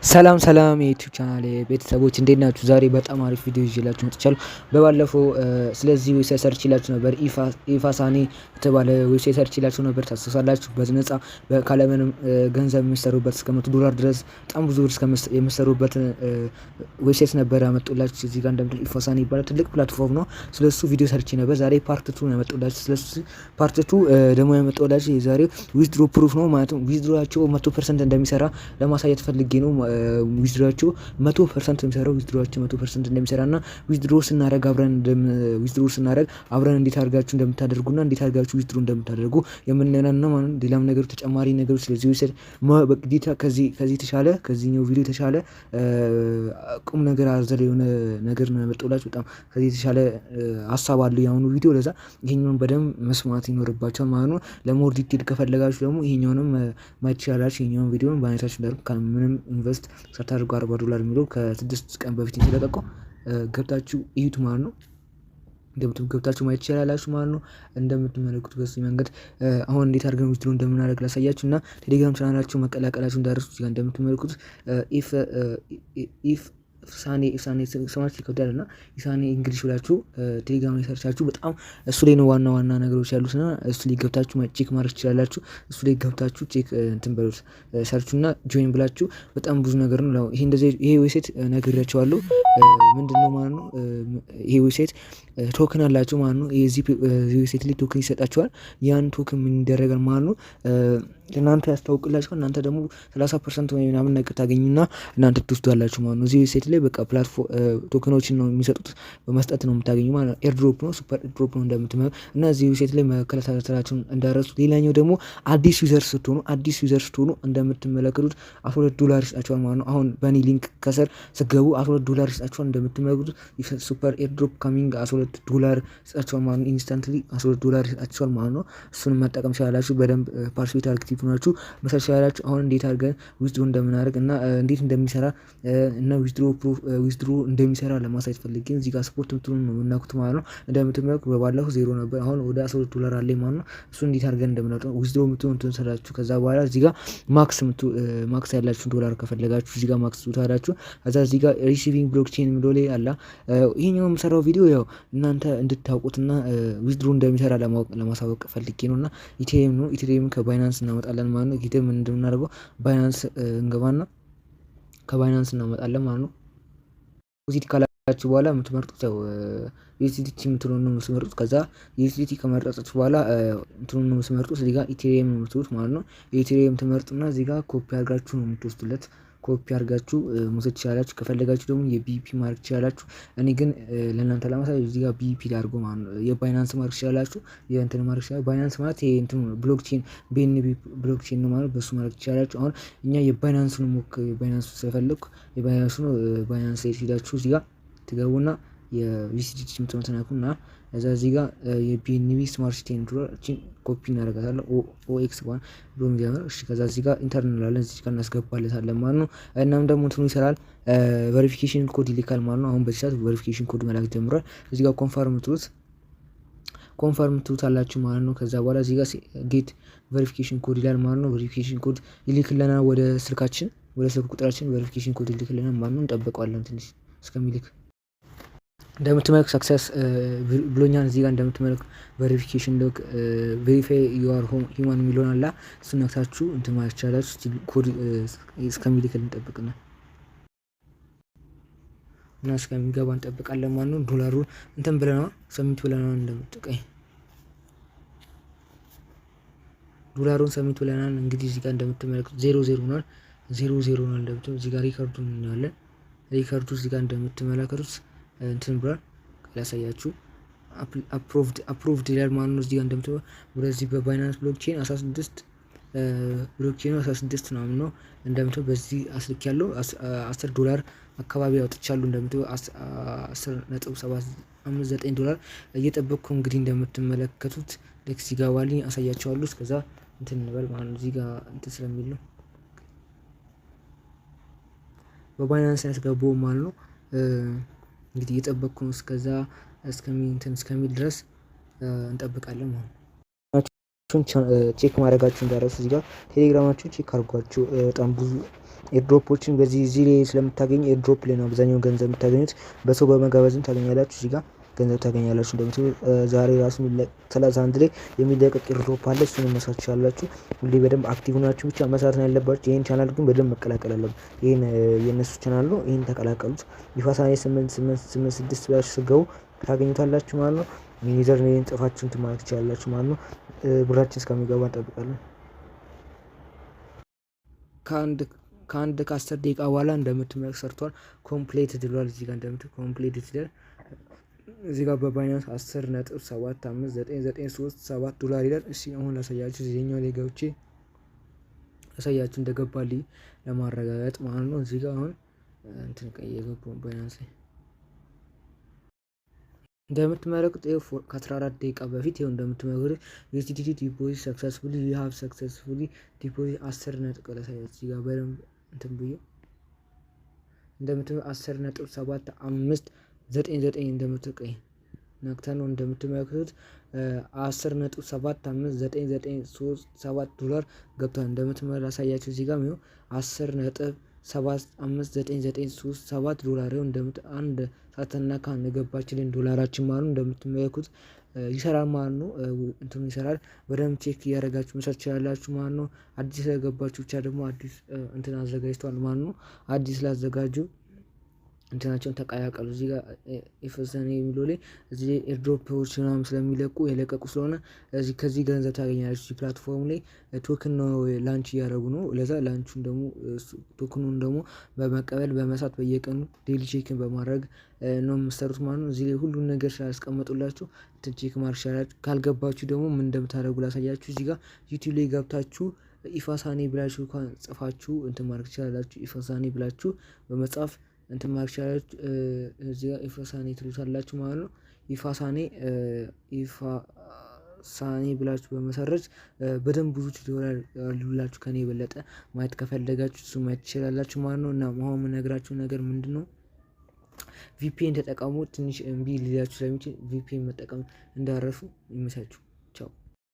ሰላም ሰላም የዩቲዩብ ቻናል ቤተሰቦች እንዴት ናችሁ? ዛሬ በጣም አሪፍ ቪዲዮ ይዤላችሁ መጥቻለሁ። በባለፈው ስለዚህ ዌብሳይት ሰርች ይላችሁ ነበር። ኢፋሳኒ የተባለ ዌብሳይት ሰርች ይላችሁ ነበር። ታስታውሳላችሁ? በነፃ ካለምንም ገንዘብ የሚሰሩበት እስከ $100 ድረስ በጣም ብዙ ብር የምሰሩበት ዌብሳይት ነበር ያመጡላችሁ። እዚህ ጋር እንደምትል ኢፋሳኒ ይባላል። ትልቅ ፕላትፎርም ነው። ስለሱ ቪዲዮ ሰርች ነበር። ዛሬ ፓርት 2 ነው ያመጡላችሁ። ስለሱ ፓርት 2 ደግሞ ያመጡላችሁ የዛሬው ዊዝድሮ ፕሩፍ ነው ማለት ነው። ዊዝድሮአቸው 100% እንደሚሰራ ለማሳየት ፈልጌ ነው። ዊዝድሮአቸው 100% የሚሰራው ዊዝድሮአቸው 100% እንደሚሰራና ዊዝድሮ ስናደርግ አብረን እንዴት አድርጋችሁ እንደምታደርጉና እንዴት አድርጋችሁ ዊዝድሮ እንደምታደርጉ የምንነና ማለት ሌላም ነገሮች ተጨማሪ ነገሮች ስለዚህ ዌብሳይት በግዴታ ከዚህ ተሻለ ከዚህኛው ቪዲዮ ተሻለ ቁም ነገር አዘል የሆነ ነገር ነው ያመጣሁላችሁ። በጣም ከዚህ የተሻለ ሀሳብ አለው ያሁኑ ቪዲዮ። ለዛ ይሄኛውን በደንብ መስማት ይኖርባችኋል ማለት ነው። ለሞር ዲቴል ከፈለጋችሁ ደግሞ ይሄኛውንም ማየት ትችላላችሁ። ይሄኛውን ቪዲዮን ባይነታችሁ እንዳልኩ ከምንም ኢንቨስት ሳታደርጉ $40 የሚለው ከ6 ቀን በፊት የተለቀቀው ገብታችሁ እዩት ማለት ነው። ገብታችሁ ማየት ትችላላችሁ ማለት ነው። እንደምትመለከቱት በዚህ መንገድ አሁን እንዴት አድርገን ዊዝድሮ እንደምናደርግ ላሳያችሁ እና ቴሌግራም ቻናላችሁ መቀላቀላችሁ እንዳትረሱ። እዚህ ጋር እንደምትመለከቱት ኢፋሳኒ ስማችሁ ይከብዳል እና ኢፋሳኒ እንግሊሽ ብላችሁ ቴሌግራም ላይ ሰርቻችሁ በጣም እሱ ላይ ነው ዋና ነገሮች ያሉት እና እሱ ላይ ገብታችሁ ቼክ ማድረግ ትችላላችሁ። እሱ ላይ ገብታችሁ ቼክ እንትን በሉት ሰርቹና ጆይን ብላችሁ በጣም ብዙ ነገር ነው። ይሄ ዌብሳይት ነግሬያቸዋለሁ። ምንድነው ማለት ነው? ይሄ ዌብሳይት ቶክን አላችሁ ማለት ነው። የዚህ ዌብሳይት ላይ ቶክን ይሰጣችኋል። ያን ቶክን ምን ይደረጋል ማለት ነው? እናንተ ያስታውቅላችኋል። እናንተ ደግሞ 30% ወይ ምናምን ነገር ታገኙና እናንተ ትወስዳላችሁ ማለት ነው። እዚህ ዌብሳይት ላይ በቃ ፕላትፎርም ቶክኖችን ነው የሚሰጡት፣ በመስጠት ነው የምታገኙ ማለት ነው። ኤርድሮፕ ነው፣ ሱፐር ኤርድሮፕ ነው እንደምትመለከቱ እና እዚህ ዌብሳይት ላይ መከታተላችሁን እንዳረሱ። ሌላኛው ደግሞ አዲስ ዩዘር ስትሆኑ እንደምትመለከቱት $12 ይሰጣችኋል ማለት ነው። አሁን በእኔ ሊንክ ከስር ስገቡ $12 ይሰጣችኋል። እንደምትመለከቱት ሱፐር ኤርድሮፕ ካሚንግ $12 ይሰጣችኋል ማለት ነው። ኢንስታንትሊ $12 ይሰጣችኋል ማለት ነው። እሱን መጠቀም ትችላላችሁ። በደንብ ፓርቲሲፔት አክቲቭ ናችሁ መሰል ትችላላችሁ። አሁን እንዴት አድርገን ዊዝድሮ እንደምናደርግ እና እንዴት እንደሚሰራ እና ዊዝድሮ እንደሚሰራ ለማሳየት ፈልጌ እዚህ ጋር ስፖርት ምትሉ ነው የምናውቁት ማለት ነው። እንደምትመለከቱ በባለፈው 0 ነበር፣ አሁን ወደ $12 አለኝ ማለት ነው። እሱ እንዴት አድርገን እንደምናወጣ ዊዝድሮ ምትሉ ትሰራላችሁ። ከዛ በኋላ እዚህ ጋር ማክስ ያላችሁ ዶላር ከፈለጋችሁ እዚህ ጋር ማክስ ትታዳችሁ። ከዛ እዚህ ጋር ሪሲቪንግ ብሎክቼን የሚለው ላይ አለ። ይሄኛው የምሰራው ቪዲዮ ያው እናንተ እንድታውቁትና ዊዝድሮ እንደሚሰራ ለማሳወቅ ፈልጌ ነውና ኢቴሪየም ነው። ኢቴሪየም ከባይናንስ እናመጣለን ማለት ነው። ኢቴሪየም እንደምናደርገው ባይናንስ እንገባና ከባይናንስ እናመጣለን ማለት ነው። ዲፖዚት ካላችሁ በኋላ የምትመርጡት ያው ዩኤስዲቲ የምትሉን ነው የምትመርጡት። ከዛ ዩኤስዲቲ ከመረጣችሁ በኋላ እንትኑን ነው የምትመርጡት። እዚህ ጋር ኢቴሪየም ነው የምትሉት ማለት ነው። ኢቴሪየም ትመርጡና እዚህ ጋር ኮፒ አድርጋችሁ ነው የምትወስዱለት። ኮፒ አድርጋችሁ መውሰድ ትችላላችሁ። ከፈለጋችሁ ደግሞ የቢፒ ማድረግ ትችላላችሁ። እኔ ግን ለእናንተ ለማሳየት እዚህ ጋር ቢፒ ላድርጎ ማለት ነው። የባይናንስ ማድረግ ትችላላችሁ። የእንትን ማድረግ ትችላላችሁ። ባይናንስ ማለት ይሄ እንትን ብሎክቼን ቢኤንቢ ብሎክቼን ነው ማለት በሱ ማድረግ ትችላላችሁ። አሁን እኛ የባይናንሱን የባይናንሱ ስለፈለኩ የባይናንሱን ባይናንስ ላይ ሄዳችሁ እዚህ ጋር ትገቡና የቪሲዲቲ ምትነኩና እዛ እዚህ ጋር የቢኤንቢ ስማርት ቼን ዶላርችን ኮፒ እናደርጋታለን። ኦኤክስ ዋን ብሎ የሚጀምር እሺ። ከዛ እዚህ ጋር ኢንተር እንላለን። እዚህ ጋር እናስገባለታለን ማለት ነው። እናም ደግሞ እንትኑ ይሰራል፣ ቬሪፊኬሽን ኮድ ይልካል ማለት ነው። አሁን በዚህ ሰዓት ቬሪፊኬሽን ኮድ መላክ ጀምሯል። እዚህ ጋር ኮንፈርም ትሉት አላችሁ ማለት ነው። ከዛ በኋላ እዚህ ጋር ጌት ቬሪፊኬሽን ኮድ ይላል ማለት ነው። ቬሪፊኬሽን ኮድ ይልክልናል ወደ ስልካችን፣ ወደ ስልክ ቁጥራችን ቬሪፊኬሽን ኮድ ይልክልናል ማለት ነው። እንጠብቀዋለን ትንሽ እስከሚልክ። እንደምትመለክ ሰክሰስ ብሎኛል። እዚህ ጋር እንደምትመለክ ቬሪፊኬሽን ሎክ ቬሪፋይ ዩአር ሂውማን የሚለውን አላ እሱን ነክታችሁ እንትን ማለት ይቻላችሁ። ኮድ እስከሚልክ እንጠብቅና እና እስከሚገባ እንጠብቃለን ማለት ነው። ዶላሩን እንትን ብለናል፣ ሰሚት ብለናል። እንደምትቀኝ ዶላሩን ሰሚት ብለናል። እንግዲህ እዚህ ጋር እንደምትመለከቱት 00 ነው 00 ነው። እንደምትመለከቱት እዚህ ጋር ሪከርዱን እናያለን። ሪከርዱ እዚህ ጋር እንደምትመለከቱት እንትን ብሏል። ያሳያችሁ አፕሮቭድ ይላል ማለት ነው። እዚህ ጋር እንደምትመለከቱት ወደዚህ በባይናንስ ብሎክቼን 16 ብሎክቼኑ 16 ነው እንደምትመለከቱት በዚህ አስልክ ያለው $10 አካባቢ አውጥቻለሁ። እንደምትመለከቱት $10.759 እየጠበቅኩ እንግዲህ እንደምትመለከቱት ልክ ሲገባልኝ አሳያቸዋለሁ። እስከዛ እንትን እንበል ማለት ነው። እዚህ ጋር እንትን ስለሚል ነው በባይናንስ ያስገባው ማለት ነው። እንግዲህ እየጠበቅኩ ነው። እስከዛ እስከሚል ድረስ እንጠብቃለን ማለት ነው። ቼክ ማድረጋችሁ እንዳረሱ እዚህ ጋር ቴሌግራማችሁ ቼክ አድርጓችሁ በጣም ብዙ ኤርድሮፖችን በዚህ እዚህ ላይ ስለምታገኙ ኤርድሮፕ ላይ ነው አብዛኛው ገንዘብ የምታገኙት። በሰው በመጋበዝም ታገኛላችሁ። እዚህ ጋር ገንዘብ ታገኛላችሁ። እንደምትሉ ዛሬ ራሱ 31 ላይ የሚለቀቅ ኤርድሮፕ አለ። እሱን መስራት ትችላላችሁ። ሁሌ በደንብ አክቲቭ ናችሁ ብቻ መስራት ነው ያለባችሁ። ይህን ቻናል ግን በደንብ መቀላቀል አለብን። ይህን የእነሱ ቻናል ነው። ይህን ተቀላቀሉት። ይፋሳኔ 886 ብላችሁ ስገቡ ታገኙታላችሁ ማለት ነው። ዩዘር ኔም ጽፋችሁ እንትን ማለት ትችላላችሁ ማለት ነው። ብራችን እስከሚገባ እንጠብቃለን። ከአንድ ከ10 ደቂቃ በኋላ እንደምትመለከቱት ሰርቷል። ኮምፕሌት ድሏል። እዚህ ጋር እንደምትመለከቱት ኮምፕሌት ድሏል። እዚህ ጋር በባይናንስ 10.75993 ዶላር ይላል። እሺ አሁን ላሳያችሁ። እዚህኛው ላይ ገብቼ ላሳያችሁ እንደገባልኝ ለማረጋገጥ ማለት ነው። እዚህ ጋር አሁን እንትን የገባው ባይናንስ ላይ እንደምትመለከቱት ከ14 ደቂቃ በፊት ይኸው እንደምትመለከቱት ዩኤስዲቲ ዲፖዚት ሰክሰስፉሊ ዩ ሃቭ ሰክሰስፉሊ ዲፖዚት 10 ነጥብ ላሳያችሁ። እዚህ ጋር በደንብ እንትን ብዬ እንደምትመለከቱት 10.7599 እንደምትቀኝ ነክተን ነው እንደምትመለከቱት 10.759937 ዶላር ገብቷል። እንደምትመለከቱት ላሳያችሁ። እዚህ ጋር ነው 10.759937 ዶላር ነው አንድ ሳተና ካን ገባችልን ዶላራችን ማለት ነው። እንደምትመለከቱት ይሰራል ማለት ነው። እንትኑ ይሰራል። በደንብ ቼክ እያደረጋችሁ መስራት ትችላላችሁ ማለት ነው። አዲስ ስለገባችሁ ብቻ ደግሞ አዲስ እንትን አዘጋጅተዋል ማለት ነው። አዲስ ላዘጋጁ እንትናቸውን ተቀላቀሉ። እዚህ ጋር ኢፈሰኔ የሚለው ላይ እዚህ ኤርድሮፖች ምናምን ስለሚለቁ የለቀቁ ስለሆነ እዚህ ከዚህ ገንዘብ ታገኛላችሁ። እዚህ ፕላትፎርም ላይ ቶክን ነው ላንች እያደረጉ ነው። ለዛ ላንቹን ደግሞ ቶክኑን ደግሞ በመቀበል በመሳት በየቀኑ ዴሊ ቼክን በማድረግ ነው የምትሰሩት ማለት ነው። እዚህ ላይ ሁሉን ነገር ስላስቀመጡላችሁ ቼክ ማድረግ ይችላላችሁ። ካልገባችሁ ደግሞ ምን እንደምታደርጉ ላሳያችሁ። እዚህ ጋር ዩቲዩብ ላይ ገብታችሁ ኢፋሳኔ ብላችሁ እንኳን ጽፋችሁ እንትን ማድረግ ትችላላችሁ። ኢፋሳኔ ብላችሁ በመጻፍ እንትን ማድረግ ትችላላችሁ። እዚህ ጋር ኢፋሳኔ ትሉታላችሁ ማለት ነው። ኢፋሳኔ ብላችሁ በመሰረች በደንብ ብዙ ቱቶሪያል ያሉላችሁ ከኔ የበለጠ ማየት ከፈለጋችሁ እሱ ማየት ትችላላችሁ ማለት ነው። እና አሁን የምነግራችሁ ነገር ምንድነው? ቪፒኤን ተጠቀሙ። ትንሽ እምቢ ሊላችሁ ስለሚችል ቪፒኤን መጠቀም እንዳረሱ ይመቻችሁ።